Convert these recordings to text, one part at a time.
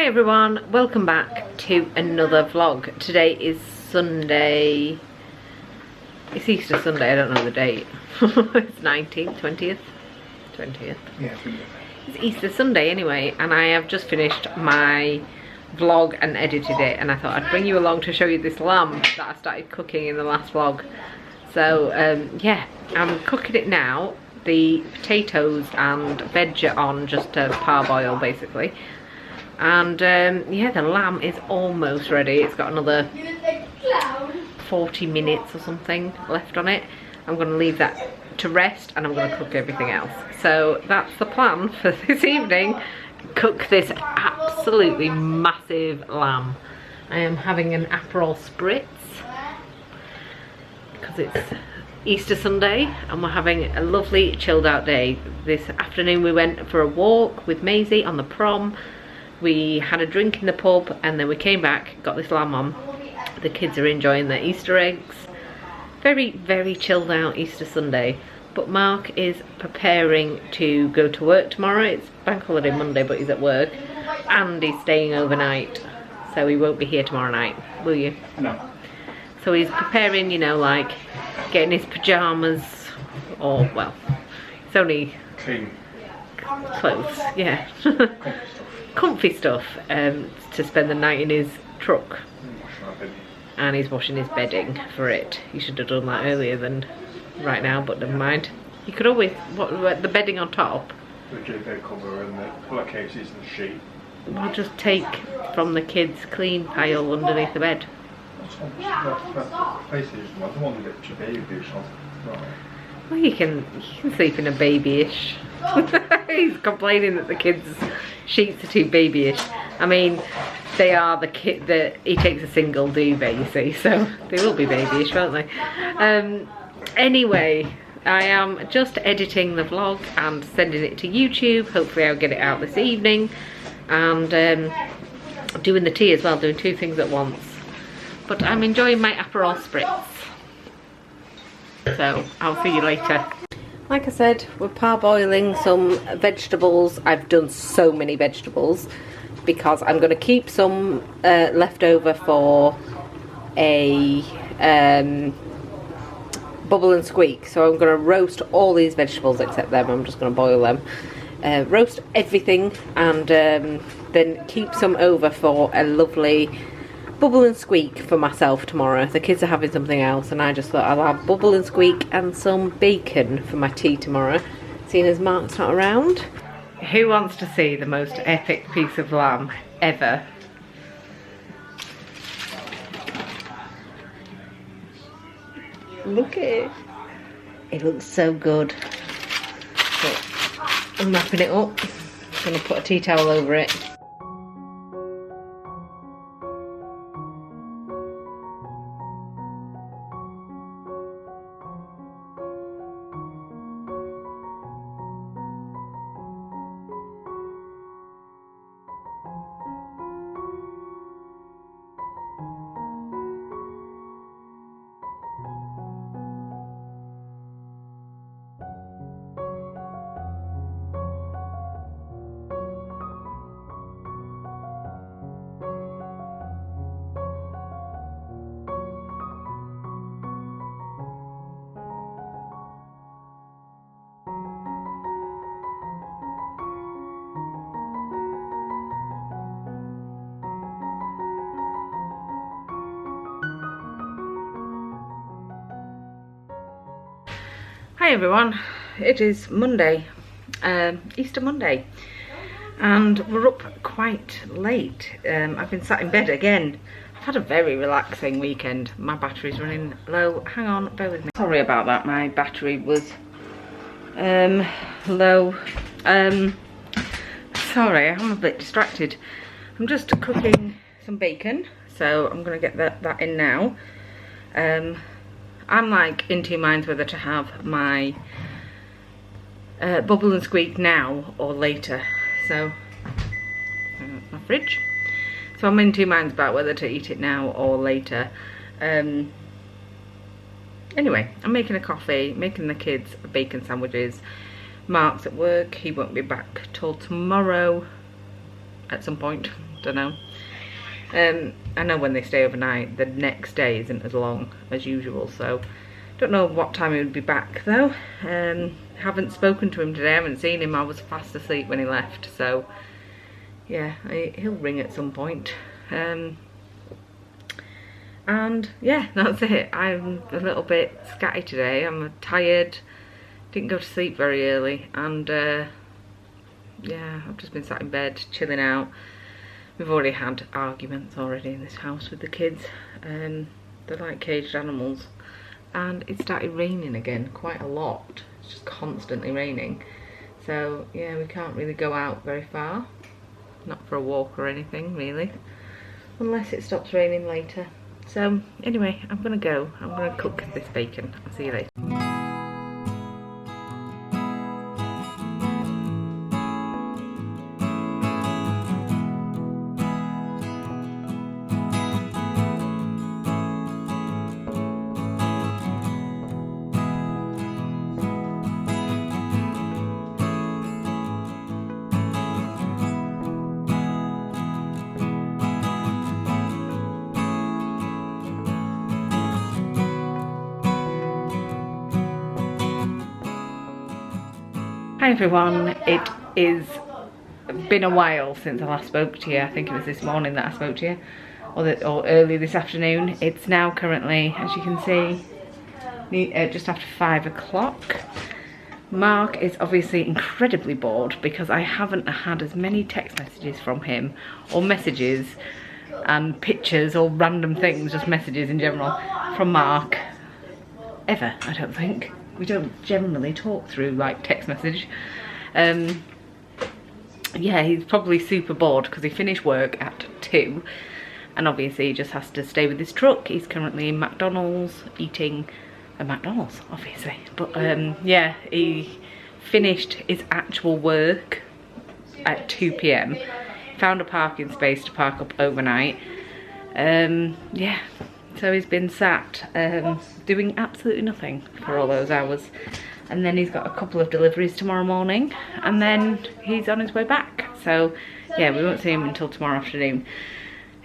Hi everyone, welcome back to another vlog. Today is Sunday. It's Easter Sunday, I don't know the date. It's 19th, 20th? 20th. Yeah. It's Easter Sunday anyway, and I have just finished my vlog and edited it, and I thought I'd bring you along to show you this lamb that I started cooking in the last vlog. So yeah, I'm cooking it now. The potatoes and veg are on just to parboil basically. And yeah, the lamb is almost ready. It's got another 40 minutes or something left on it. I'm going to leave that to rest and I'm going to cook everything else. So that's the plan for this evening. Cook this absolutely massive lamb. I am having an Aperol Spritz because it's Easter Sunday and we're having a lovely chilled out day. This afternoon we went for a walk with Maisie on the prom. We had a drink in the pub and then we came back, got this lamb on. The kids are enjoying their Easter eggs. Very, very chilled out Easter Sunday. But Mark is preparing to go to work tomorrow. It's bank holiday Monday, but he's at work. And he's staying overnight. So he won't be here tomorrow night, will you? No. So he's preparing, you know, like getting his pyjamas, or, well, it's only Clean clothes, yeah. Comfy stuff to spend the night in his truck. And he's washing his bedding for it. You should have done that earlier than right now, but never mind. You could always, what the bedding on top? The JK cover and the pillowcases and the sheet. I'll just take from the kids' clean pile underneath the bed. That's basically the one that your baby dish on. Right. Well, you can sleep in a babyish. He's complaining that the kids' sheets are too babyish. I mean, they are the kid that he takes a single duvet, you see, so they will be babyish, won't they? Anyway, I am just editing the vlog and sending it to YouTube. Hopefully I'll get it out this evening. And doing the tea as well, doing two things at once. But I'm enjoying my Aperol Spritz. So I'll see you later. Like I said, we're parboiling some vegetables. I've done so many vegetables because I'm going to keep some left over for a bubble and squeak. So I'm going to roast all these vegetables except them. I'm just going to boil them. Roast everything and then keep some over for a lovely bubble and squeak for myself tomorrow. The kids are having something else and I just thought I'll have bubble and squeak and some bacon for my tea tomorrow, seeing as Mark's not around. Who wants to see the most epic piece of lamb ever? Look at it. It looks so good. So I'm wrapping it up. I'm going to put a tea towel over it. Hi everyone, it is Monday, Easter Monday, and we're up quite late. I've been sat in bed again. I've had a very relaxing weekend. My battery's running low. Hang on, bear with me. Sorry about that, my battery was low. Sorry, I'm a bit distracted. I'm just cooking some bacon, so I'm going to get that in now. I'm like in two minds whether to have my bubble and squeak now or later. So, that's my fridge. So I'm in two minds about whether to eat it now or later. Anyway, I'm making a coffee, making the kids bacon sandwiches. Mark's at work, he won't be back till tomorrow. at some point, don't know. I know when they stay overnight, the next day isn't as long as usual, so don't know what time he would be back though. Haven't spoken to him today, I haven't seen him. I was fast asleep when he left, so yeah, he'll ring at some point. And yeah, that's it. I'm a little bit scatty today. I'm tired, didn't go to sleep very early, and yeah, I've just been sat in bed chilling out. We've already had arguments already in this house with the kids. They're like caged animals, and it started raining again quite a lot. It's just constantly raining, so yeah, we can't really go out very far, not for a walk or anything really, unless it stops raining later. So anyway, I'm gonna go. I'm gonna cook this bacon. I'll see you later. Hi everyone, it is been a while since I last spoke to you. I think it was this morning that I spoke to you, or early this afternoon. It's now currently, as you can see, just after 5 o'clock. Mark is obviously incredibly bored because I haven't had as many text messages from him, or messages and pictures or random things, just messages in general, from Mark ever, I don't think. We don't generally talk through like text message. Yeah, he's probably super bored because he finished work at 2 and obviously he just has to stay with his truck. He's currently in McDonald's eating a McDonald's, obviously. But yeah, he finished his actual work at 2 PM. Found a parking space to park up overnight. Yeah, so he's been sat doing absolutely nothing for all those hours, and then he's got a couple of deliveries tomorrow morning, and then he's on his way back. So yeah, we won't see him until tomorrow afternoon.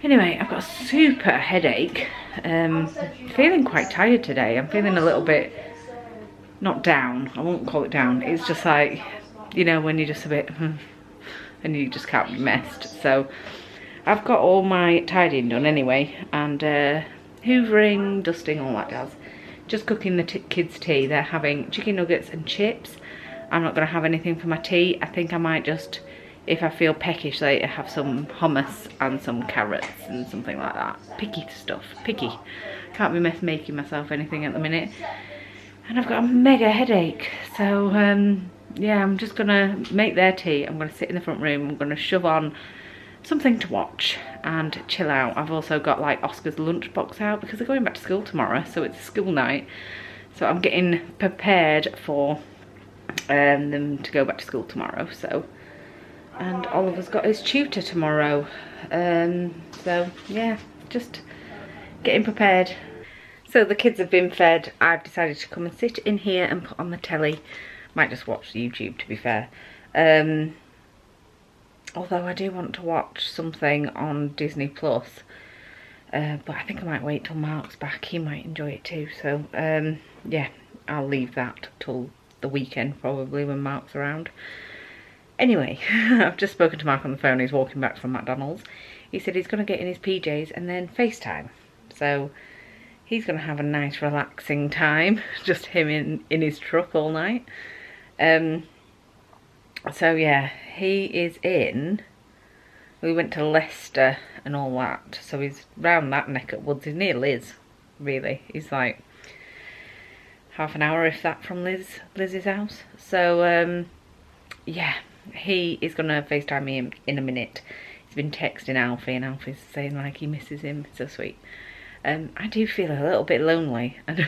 Anyway, I've got a super headache. Feeling quite tired today. I'm feeling a little bit, not down, I won't call it down, it's just like, you know, when you're just a bit and you just can't be messed. So I've got all my tidying done anyway, and hoovering, dusting, all that jazz. Just cooking the kids' tea. They're having chicken nuggets and chips. I'm not going to have anything for my tea. I think I might just, if I feel peckish later, have some hummus and some carrots and something like that. Picky stuff. Picky. Can't be making myself anything at the minute. And I've got a mega headache. So yeah, I'm just going to make their tea. I'm going to sit in the front room. I'm going to shove on something to watch and chill out. I've also got like Oscar's lunchbox out because they're going back to school tomorrow, so it's a school night. So I'm getting prepared for them to go back to school tomorrow. So, and Oliver's got his tutor tomorrow. So yeah, just getting prepared. So the kids have been fed. I've decided to come and sit in here and put on the telly. Might just watch YouTube, to be fair. Although I do want to watch something on Disney Plus, but I think I might wait till Mark's back. He might enjoy it too. So yeah, I'll leave that till the weekend probably when Mark's around. Anyway, I've just spoken to Mark on the phone. He's walking back from McDonald's. He said he's going to get in his PJs and then FaceTime. So he's going to have a nice relaxing time, just him in his truck all night. So yeah, he is in, we went to Leicester and all that, so he's round that neck of woods. He's near Liz, really. He's like half an hour if that from Liz's house. So yeah, he is gonna FaceTime me in a minute. He's been texting Alfie and Alfie's saying like he misses him. It's so sweet. I do feel a little bit lonely, and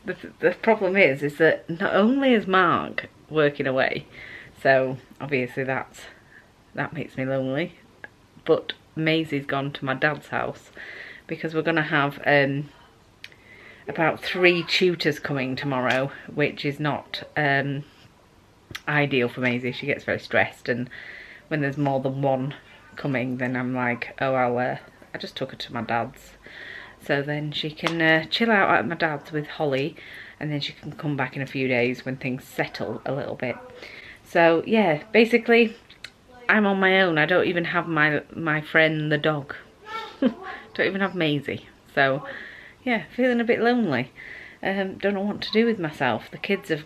the problem is that not only is Mark working away, so obviously that makes me lonely, but Maisie's gone to my dad's house because we're going to have about 3 tutors coming tomorrow, which is not ideal for Maisie. She gets very stressed, and when there's more than one coming, then I'm like, oh, I just took her to my dad's. So then she can chill out at my dad's with Holly, and then she can come back in a few days when things settle a little bit. So yeah, basically I'm on my own. I don't even have my friend the dog. Don't even have Maisie. So yeah, feeling a bit lonely. Don't know what to do with myself. The kids have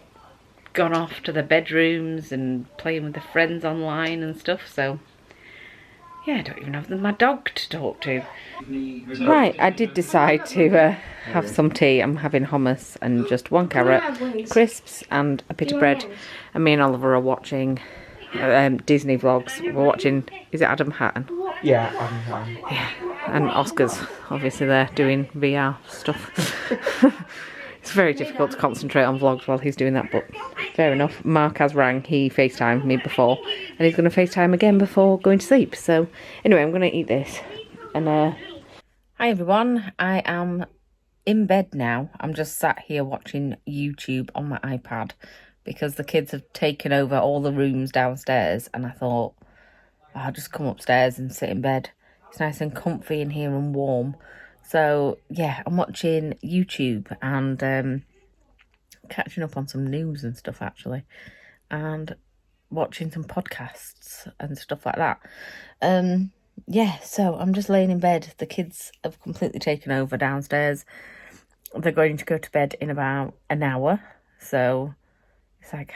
gone off to their bedrooms and playing with their friends online and stuff, so yeah, I don't even have my dog to talk to. Right, I did decide to have some tea. I'm having hummus and just 1 carrot, crisps and a bit of bread. And me and Oliver are watching Disney vlogs. We're watching, is it Adam Hatton? Yeah, Adam Hatton. Yeah, and Oscar's obviously there doing VR stuff. It's very difficult to concentrate on vlogs while he's doing that, but fair enough. Mark has rang, he FaceTimed me before, and he's going to FaceTime again before going to sleep. So anyway, I'm going to eat this. And hi everyone, I am in bed now. I'm just sat here watching YouTube on my iPad because the kids have taken over all the rooms downstairs, and I thought, I'll just come upstairs and sit in bed. It's nice and comfy in here and warm. So yeah, I'm watching YouTube and catching up on some news and stuff actually, and watching some podcasts and stuff like that. Yeah, so I'm just laying in bed. The kids have completely taken over downstairs. They're going to go to bed in about an hour. So it's like,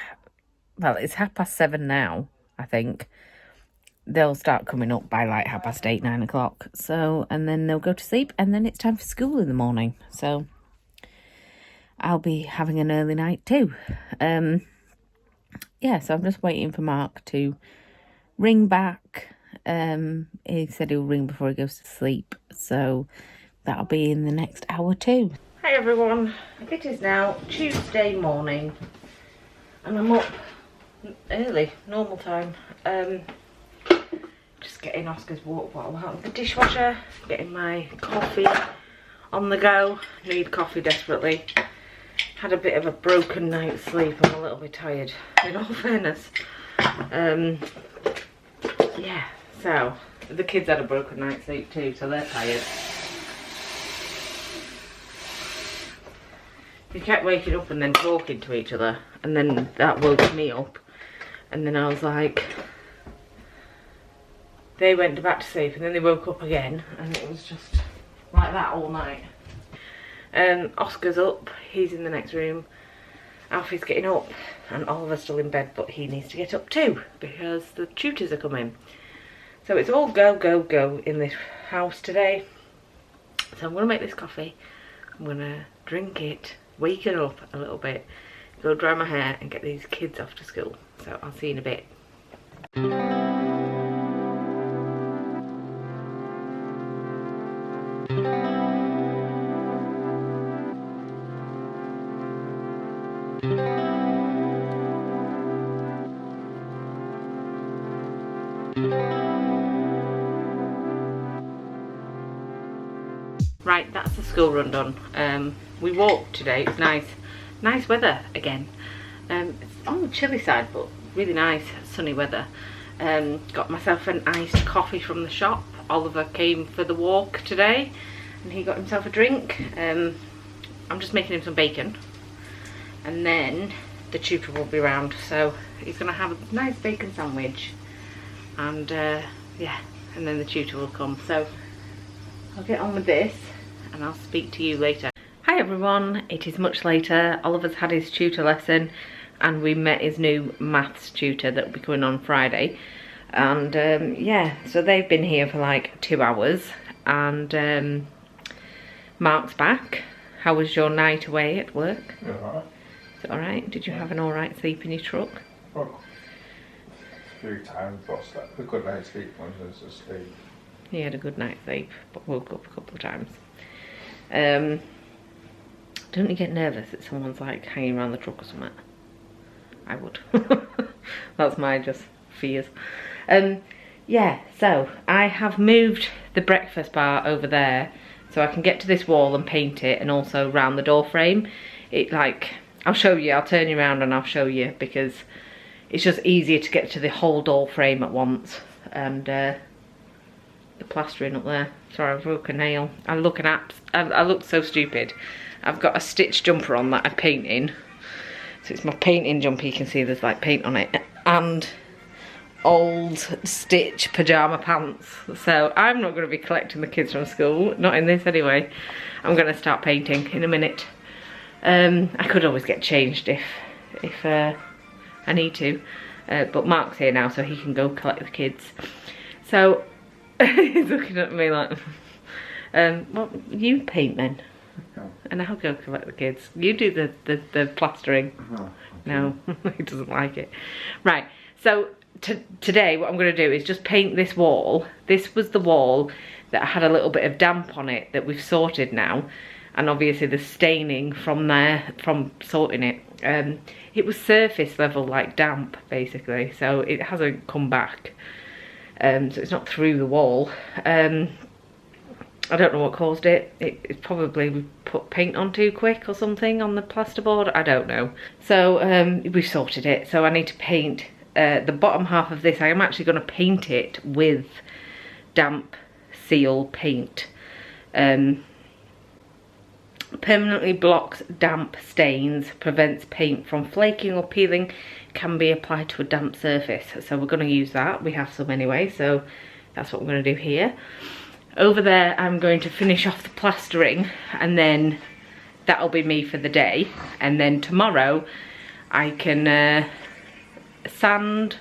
well, it's 7:30 now, I think. They'll start coming up by like 8:30, 9 o'clock. So, and then they'll go to sleep, and then it's time for school in the morning. So I'll be having an early night too. Yeah, so I'm just waiting for Mark to ring back. He said he'll ring before he goes to sleep. So that'll be in the next hour too. Hi everyone. It is now Tuesday morning, and I'm up early, normal time. Just getting Oscar's water bottle out of the dishwasher, getting my coffee on the go. Need coffee desperately. Had a bit of a broken night's sleep. I'm a little bit tired, in all fairness. Yeah, so the kids had a broken night's sleep too, so they're tired. We kept waking up and then talking to each other, and then that woke me up, and then I was like, they went back to sleep and then they woke up again, and it was just like that all night. Oscar's up, he's in the next room. Alfie's getting up, and Oliver's still in bed, but he needs to get up too because the tutors are coming. So it's all go, go, go in this house today. So I'm going to make this coffee. I'm going to drink it, wake it up a little bit, go dry my hair and get these kids off to school. So I'll see you in a bit. Right, that's the school run done. We walked today. It's nice weather again. It's on the chilly side, but really nice sunny weather. Got myself an iced coffee from the shop. Oliver came for the walk today, and he got himself a drink. I'm just making him some bacon, and then the tutor will be round, so he's gonna have a nice bacon sandwich, and yeah, and then the tutor will come. So I'll get on with this and I'll speak to you later. Hi everyone, it is much later. Oliver's had his tutor lesson, and we met his new maths tutor that will be coming on Friday. And yeah, so they've been here for like 2 hours, and Mark's back. How was your night away at work? Yeah, alright. Is it alright? Did you have an alright sleep in your truck? Oh, very tired, but slept a good night's sleep when I was asleep. He had a good night's sleep, but woke up a couple of times. Don't you get nervous if someone's like hanging around the truck or something? I would. That's my just fears. Yeah, so I have moved the breakfast bar over there so I can get to this wall and paint it, and also round the door frame. It like, I'll show you, I'll turn you around and I'll show you, because it's just easier to get to the whole door frame at once. And plastering up there. Sorry, I broke a nail. I look so stupid. I've got a stitch jumper on that I'm painting. So it's my painting jumper, you can see there's like paint on it. And old stitch pyjama pants. So I'm not going to be collecting the kids from school. Not in this anyway. I'm going to start painting in a minute. I could always get changed if I need to. But Mark's here now, so he can go collect the kids. So he's looking at me like, well, you paint then, and I'll go collect the kids. You do the plastering. Oh, No, he doesn't like it. Right. So today, what I'm going to do is just paint this wall. This was the wall that had a little bit of damp on it that we've sorted now, and obviously the staining from there from sorting it. It was surface level, like damp, basically, so it hasn't come back. So it's not through the wall. I don't know what caused it. It's probably we put paint on too quick or something on the plasterboard. I don't know. So we've sorted it. So I need to paint the bottom half of this. I am actually going to paint it with damp seal paint. Permanently blocks damp stains, prevents paint from flaking or peeling, can be applied to a damp surface. So we're going to use that. We have some anyway, so that's what we're going to do here. Over there I'm going to finish off the plastering, and then that'll be me for the day. And then tomorrow I can sand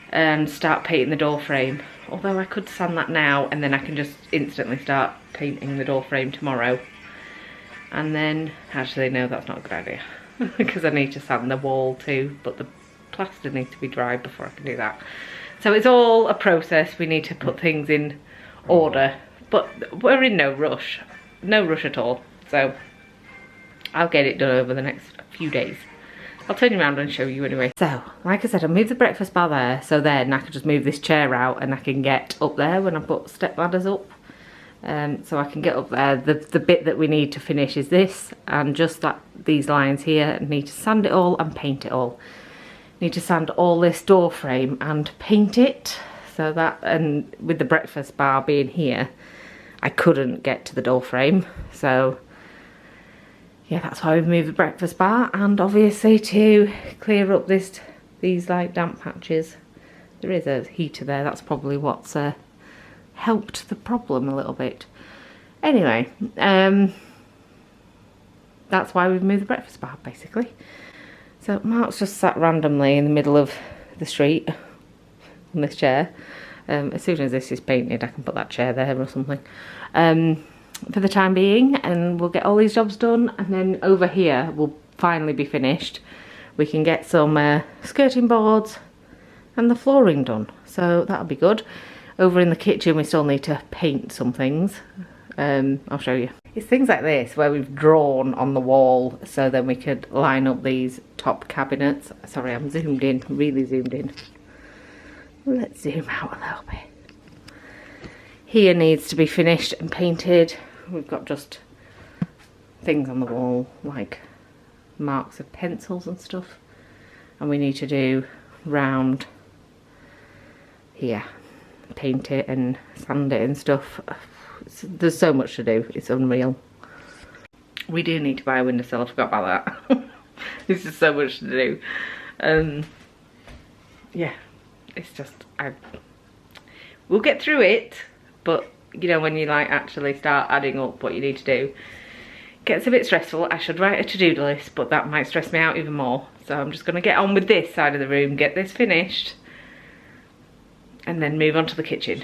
and start painting the door frame. Although I could sand that now and then I can just instantly start painting the door frame tomorrow. And then, actually no, that's not a good idea because I need to sand the wall too, but the plaster needs to be dry before I can do that. So it's all a process. We need to put things in order, but we're in no rush at all. So I'll get it done over the next few days. I'll turn you around and show you anyway. So, like I said, I moved the breakfast bar there, so then I can just move this chair out and I can get up there when I put step ladders up. So I can get up there. The bit that we need to finish is this, and just these lines here. I need to sand it all and paint it all. Need to sand all this door frame and paint it. So that, and with the breakfast bar being here, I couldn't get to the door frame. So yeah, that's why we've moved the breakfast bar, and obviously to clear up these like damp patches. There is a heater there. That's probably what's helped the problem a little bit. Anyway, that's why we've moved the breakfast bar basically. So Mark's just sat randomly in the middle of the street on this chair. As soon as this is painted I can put that chair there or something for the time being, and we'll get all these jobs done, and then over here will finally be finished. We can get some skirting boards and the flooring done, so that'll be good. Over in the kitchen we still need to paint some things. I'll show you. It's things like this where we've drawn on the wall so then we could line up these top cabinets. Sorry, I'm zoomed in, really zoomed in. Let's zoom out a little bit. Here needs to be finished and painted. We've got just things on the wall like marks of pencils and stuff, and we need to do round here, paint it and sand it and stuff. There's so much to do, it's unreal. We do need to buy a windowsill, I forgot about that. There's just so much to do. Yeah, it's just, we'll get through it, but you know, when you like actually start adding up what you need to do, it gets a bit stressful. I should write a to-do list, but that might stress me out even more. So I'm just going to get on with this side of the room, get this finished, and then move on to the kitchen.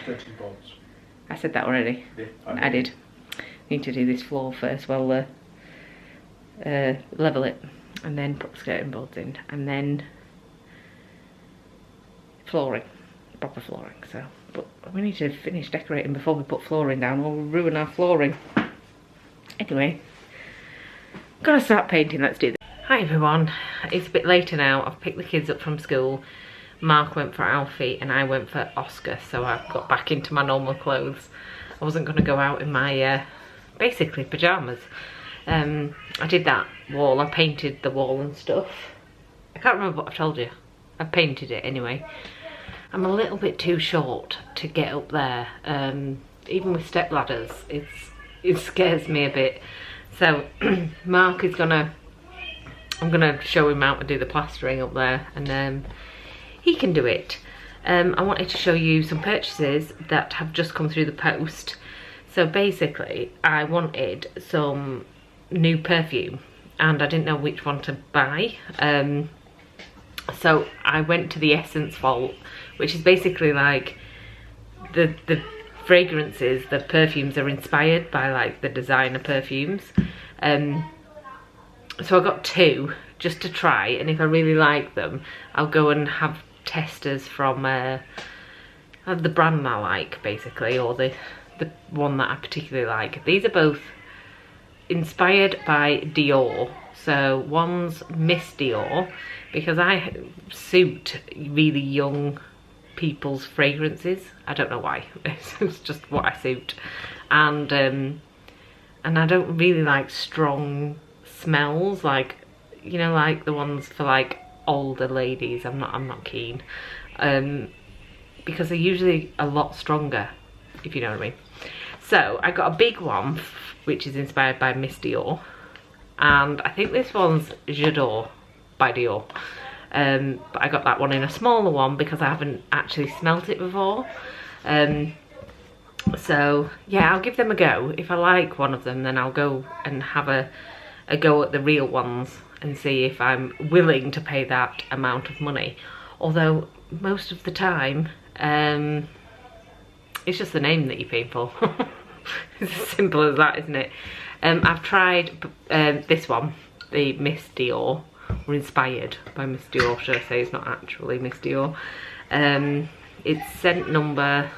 I said that already. Yeah, I did. Need to do this floor first. Well, level it, and then put the skirting boards in, and then flooring, proper flooring. So, but we need to finish decorating before we put flooring down, or we'll ruin our flooring. Anyway, gotta start painting. Let's do this. Hi everyone. It's a bit later now. I've picked the kids up from school. Mark went for Alfie and I went for Oscar, so I've got back into my normal clothes. I wasn't going to go out in my basically pyjamas. I did that wall, I painted the wall and stuff. I can't remember what I told you. I painted it anyway. I'm a little bit too short to get up there. Even with step ladders, it scares me a bit. So Mark is I'm gonna show him how to do the plastering up there, and he can do it. I wanted to show you some purchases that have just come through the post. So basically, I wanted some new perfume, and I didn't know which one to buy. So I went to the Essence Vault, which is basically like the fragrances, the perfumes are inspired by like the designer perfumes. So I got 2 just to try, and if I really like them, I'll go and have testers from the brand I like, basically, or the one that I particularly like. These are both inspired by Dior. So one's Miss Dior, because I suit really young people's fragrances. I don't know why. It's just what I suit, and I don't really like strong smells, like, you know, like the ones for like older ladies. I'm not keen, because they're usually a lot stronger, if you know what I mean. So I got a big one which is inspired by Miss Dior, and I think this one's J'adore by Dior. But I got that one in a smaller one because I haven't actually smelt it before. So yeah, I'll give them a go. If I like one of them, then I'll go and have a go at the real ones and see if I'm willing to pay that amount of money. Although most of the time, it's just the name that you're paying for. It's as simple as that, isn't it? I've tried this one, the Miss Dior, or inspired by Miss Dior, should I say. It's not actually Miss Dior. It's scent number,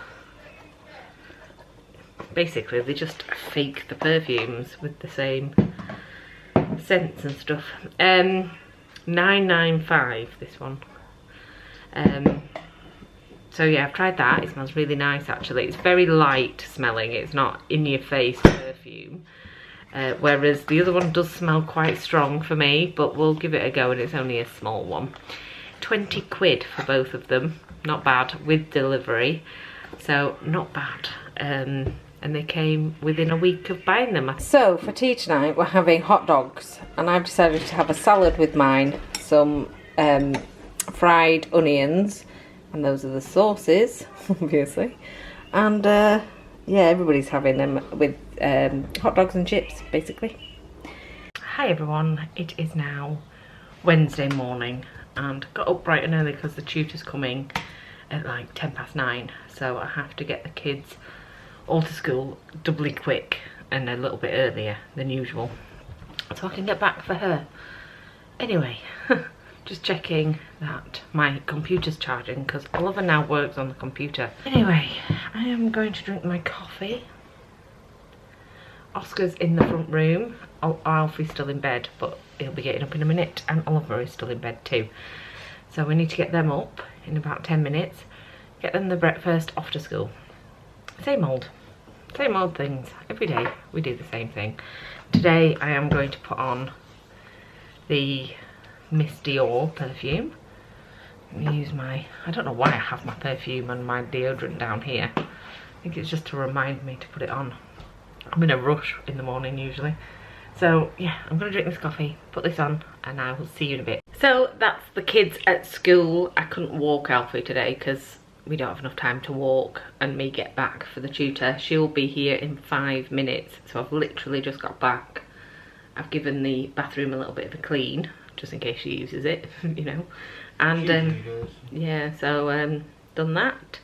basically they just fake the perfumes with the same scents and stuff. 995, this one. So yeah, I've tried that. It smells really nice, actually. It's very light smelling, it's not in your face perfume, whereas the other one does smell quite strong for me, but we'll give it a go, and it's only a small one. 20 quid for both of them, not bad, with delivery, so not bad. And they came within a week of buying them. So for tea tonight we're having hot dogs, and I've decided to have a salad with mine, some fried onions, and those are the sauces, obviously, and yeah, everybody's having them with hot dogs and chips, basically. Hi everyone, it is now Wednesday morning, and got up bright and early because the tutor's coming at like 9:10, so I have to get the kids all to school doubly quick and a little bit earlier than usual, so I can get back for her. Anyway, just checking that my computer's charging, because Oliver now works on the computer. Anyway, I am going to drink my coffee. Oscar's in the front room. Alfie's still in bed, but he'll be getting up in a minute, and Oliver is still in bed too. So we need to get them up in about 10 minutes, get them the breakfast, off to school. Same old things. Every day we do the same thing. Today I am going to put on the Miss Dior perfume. Let me use my, I don't know why I have my perfume and my deodorant down here. I think it's just to remind me to put it on. I'm in a rush in the morning usually. So yeah, I'm gonna drink this coffee, put this on, and I will see you in a bit. So that's the kids at school. I couldn't walk Alfie today because we don't have enough time to walk and me get back for the tutor. She'll be here in 5 minutes, so I've literally just got back. I've given the bathroom a little bit of a clean, just in case she uses it, you know. And yeah, so done that.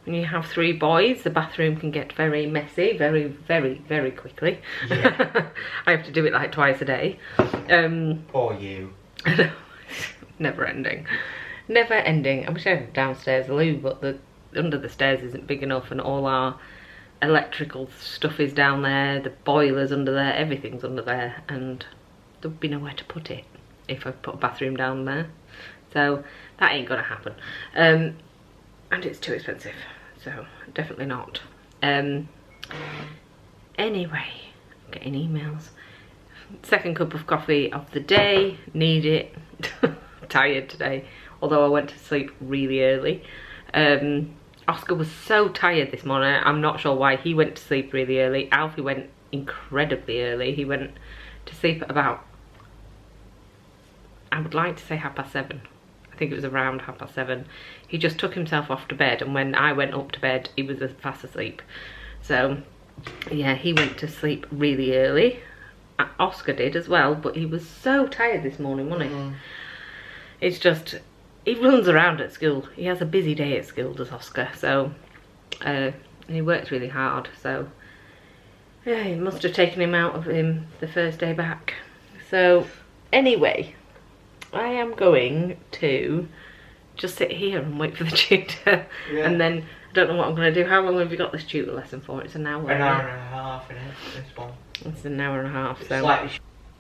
When you have 3 boys, the bathroom can get very messy, very, very, very quickly. Yeah. I have to do it like twice a day. Or you. Never ending. Never ending. I wish I had a downstairs loo, but the under the stairs isn't big enough, and all our electrical stuff is down there, the boiler's under there, everything's under there, and there'd be nowhere to put it if I put a bathroom down there. So that ain't gonna happen. And it's too expensive, so definitely not. Anyway, I'm getting emails. Second cup of coffee of the day, need it. Tired today, although I went to sleep really early. Oscar was so tired this morning. I'm not sure why. He went to sleep really early. Alfie went incredibly early. He went to sleep at about, I would like to say 7:30. I think it was around 7:30. He just took himself off to bed, and when I went up to bed, he was fast asleep. So yeah, he went to sleep really early. Oscar did as well, but he was so tired this morning, wasn't he? It's just, he runs around at school. He has a busy day at school, does Oscar. So and he works really hard, so yeah, it must have taken him out of him the first day back. So anyway, I am going to just sit here and wait for the tutor. Yeah. And then I don't know what I'm going to do. How long have you got this tutor lesson for? It's an hour. An hour and a half in it, this one. It's an hour and a half.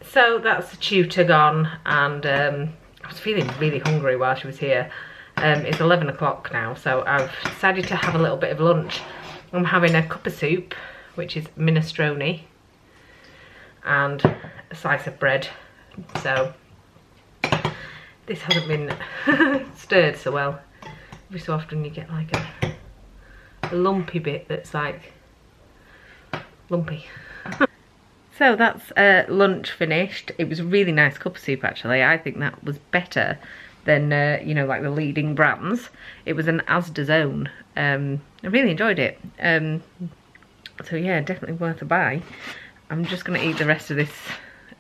So that's the tutor gone, and I was feeling really hungry while she was here. It's 11 o'clock now, so I've decided to have a little bit of lunch. I'm having a cup of soup, which is minestrone, and a slice of bread. So this hasn't been stirred so well. Every so often you get like a lumpy bit that's like lumpy. So that's lunch finished. It was a really nice cup of soup actually. I think that was better than, you know, like the leading brands. It was an Asda's own. I really enjoyed it. So yeah, definitely worth a buy. I'm just going to eat the rest of this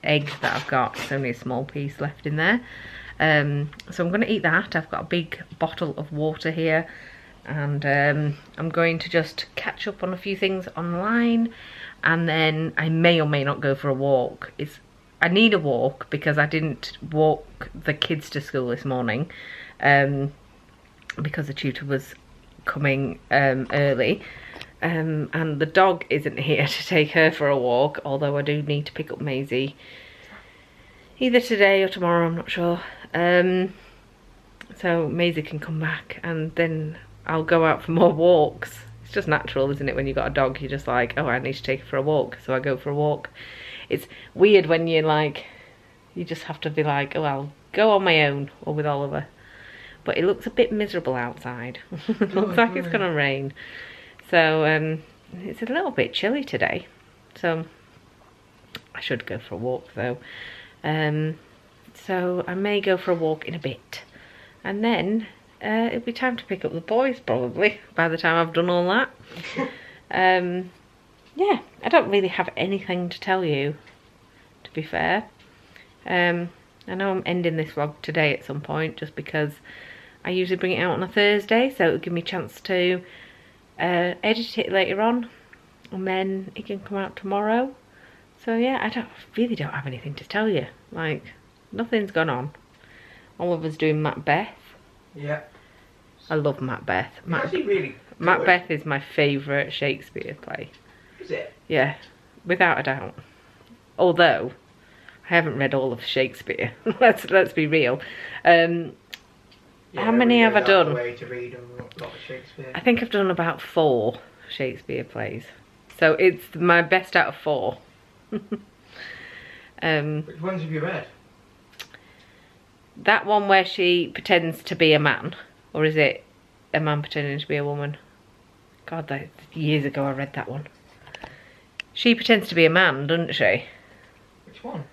egg that I've got. There's only a small piece left in there. So I'm going to eat that. I've got a big bottle of water here. And I'm going to just catch up on a few things online. And then I may or may not go for a walk. I need a walk because I didn't walk the kids to school this morning because the tutor was coming early, and the dog isn't here to take her for a walk, although I do need to pick up Maisie either today or tomorrow, I'm not sure. So Maisie can come back and then I'll go out for more walks. It's just natural, isn't it? When you've got a dog, you're just like, oh, I need to take her for a walk, so I go for a walk. It's weird when you're like, you just have to be like, oh, I'll go on my own or with Oliver. But it looks a bit miserable outside. It looks like it's gonna rain. So it's a little bit chilly today. So I should go for a walk though. So I may go for a walk in a bit. And then it'll be time to pick up the boys probably by the time I've done all that. Yeah, I don't really have anything to tell you, to be fair. I know I'm ending this vlog today at some point just because I usually bring it out on a Thursday, so it'll give me a chance to edit it later on and then it can come out tomorrow. So yeah, I really don't have anything to tell you. Like, nothing's gone on. Oliver's doing Macbeth. Yeah. I love Macbeth. Really Macbeth is my favourite Shakespeare play. Is it? Yeah, without a doubt. Although I haven't read all of Shakespeare. let's be real. How many have I done? Way to read a lot of Shakespeare. I think I've done about 4 Shakespeare plays. So it's my best out of 4. Which ones have you read? That one where she pretends to be a man, or is it a man pretending to be a woman? God, that years ago I read that one. She pretends to be a man, doesn't she? Which one?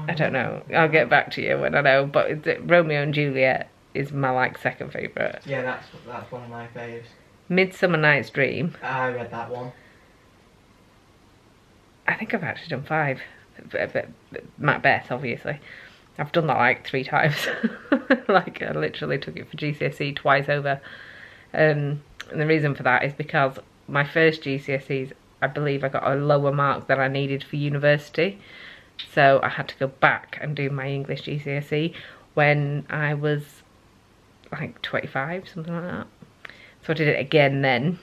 I don't know. I'll get back to you when I know. But Romeo and Juliet is my like second favourite. Yeah, that's one of my faves. Midsummer Night's Dream. I read that one. I think I've actually done 5. But Macbeth, obviously. I've done that like 3 times. Like I literally took it for GCSE twice over. And the reason for that is because my first GCSEs, I believe I got a lower mark than I needed for university. So I had to go back and do my English GCSE when I was like 25, something like that. So I did it again then.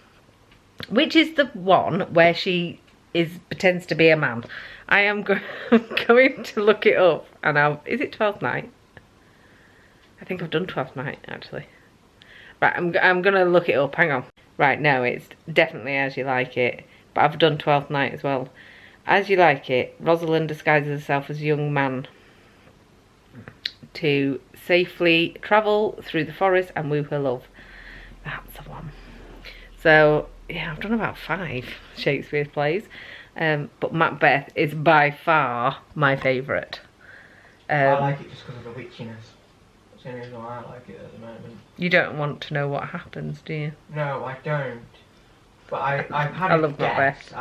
Which is the one where she pretends to be a man. I am going to look it up and is it 12th Night? I think I've done 12th Night actually. Right, I'm going to look it up, hang on. Right, no, it's definitely As You Like It, but I've done 12th Night as well. As You Like It, Rosalind disguises herself as a young man to safely travel through the forest and woo her love. That's the one. So yeah, I've done about 5 Shakespeare plays, but Macbeth is by far my favourite. I like it just because of the witchiness. That's the only reason why I like it at the moment. You don't want to know what happens, do you? No, I don't. But I've had I a love guess.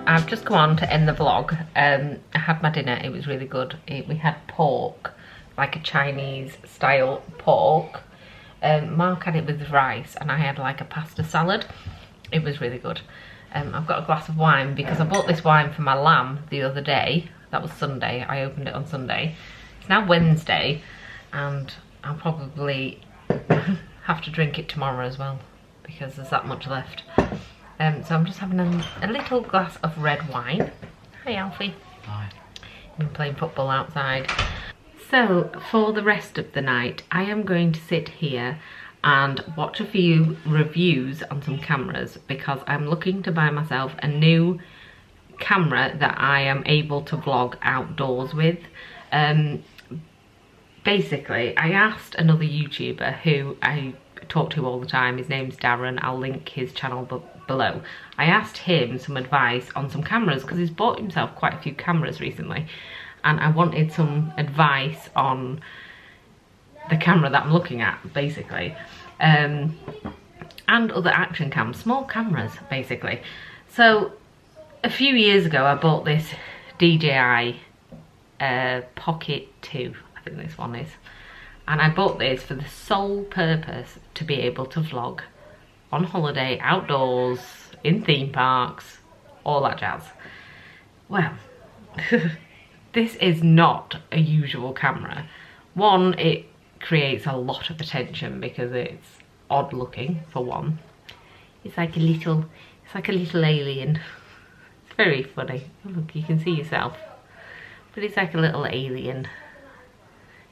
I've just come on to end the vlog. I had my dinner, it was really good. We had pork, like a Chinese style pork. Mark had it with rice and I had like a pasta salad. It was really good. I've got a glass of wine because I bought this wine for my lamb the other day. That was Sunday, I opened it on Sunday. It's now Wednesday and I'll probably have to drink it tomorrow as well because there's that much left. So I'm just having a little glass of red wine. Hi Alfie. Hi. Been playing football outside. So for the rest of the night, I am going to sit here and watch a few reviews on some cameras because I'm looking to buy myself a new camera that I am able to vlog outdoors with. Basically, I asked another YouTuber who I talk to all the time, his name's Darren, I'll link his channel below. I asked him some advice on some cameras because he's bought himself quite a few cameras recently and I wanted some advice on the camera that I'm looking at basically, and other action cams, small cameras basically. So a few years ago I bought this DJI Pocket 2, I think this one is. And I bought this for the sole purpose to be able to vlog on holiday, outdoors, in theme parks, all that jazz. Well, this is not a usual camera. One, it creates a lot of attention because it's odd looking, for one. It's like a little alien. It's very funny. Oh, look, you can see yourself. But it's like a little alien.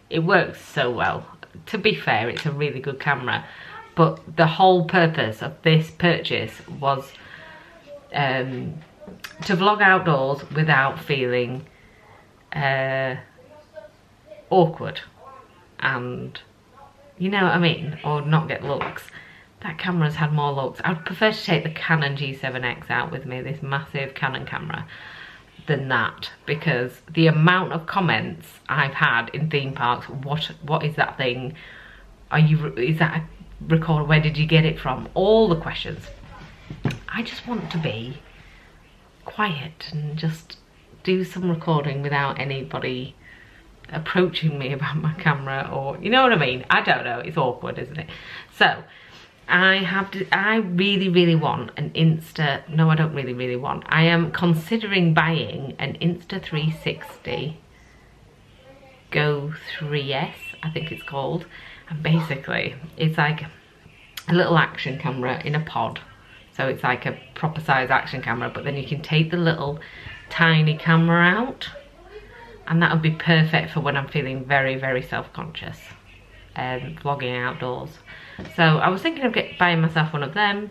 It works so well. To be fair, it's a really good camera, but the whole purpose of this purchase was to vlog outdoors without feeling awkward and, you know what I mean, or not get looks. That camera's had more looks. I'd prefer to take the Canon G7X out with me, this massive Canon camera, than that, because the amount of comments I've had in theme parks, what is that thing, is that a recorder, where did you get it from, all the questions. I just want to be quiet and just do some recording without anybody approaching me about my camera, or you know what I mean. I don't know, it's awkward, isn't it? So I really want an no, I don't really want. I am considering buying an Insta360 Go 3S, I think it's called. And basically, it's like a little action camera in a pod. So it's like a proper size action camera, but then you can take the little tiny camera out. And that would be perfect for when I'm feeling very self-conscious and vlogging outdoors. So I was thinking of buying myself one of them.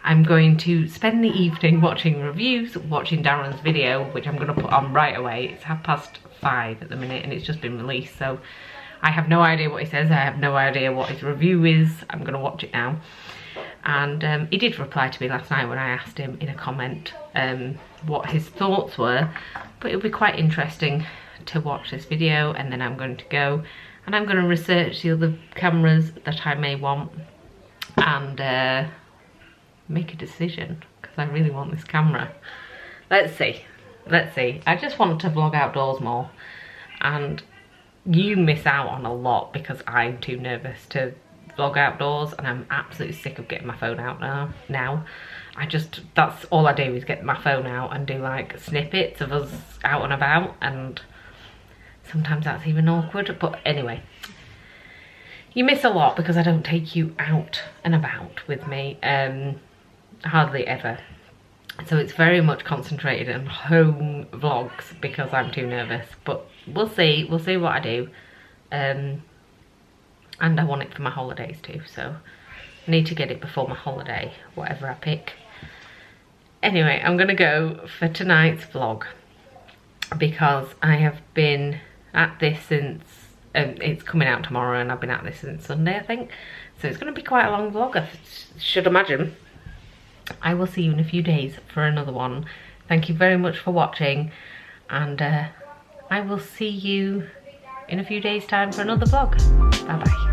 I'm going to spend the evening watching reviews, watching Darren's video, which I'm going to put on right away. It's 5:30 at the minute and it's just been released, so I have no idea what he says. I have no idea what his review is. I'm going to watch it now. And he did reply to me last night when I asked him in a comment what his thoughts were. But it'll be quite interesting to watch this video, and then I'm going to go and I'm going to research the other cameras that I may want and make a decision, because I really want this camera. Let's see. I just want to vlog outdoors more, and you miss out on a lot because I'm too nervous to vlog outdoors, and I'm absolutely sick of getting my phone out now. That's all I do, is get my phone out and do like snippets of us out and about, and sometimes that's even awkward. But anyway, you miss a lot because I don't take you out and about with me, hardly ever. So it's very much concentrated on home vlogs because I'm too nervous. But we'll see what I do. And I want it for my holidays too, so I need to get it before my holiday, whatever I pick. Anyway, I'm gonna go for tonight's vlog because I have been at this since, it's coming out tomorrow, and I've been at this since Sunday, I think. So it's gonna be quite a long vlog, I should imagine. I will see you in a few days for another one. Thank you very much for watching, and I will see you in a few days' time for another vlog. Bye bye.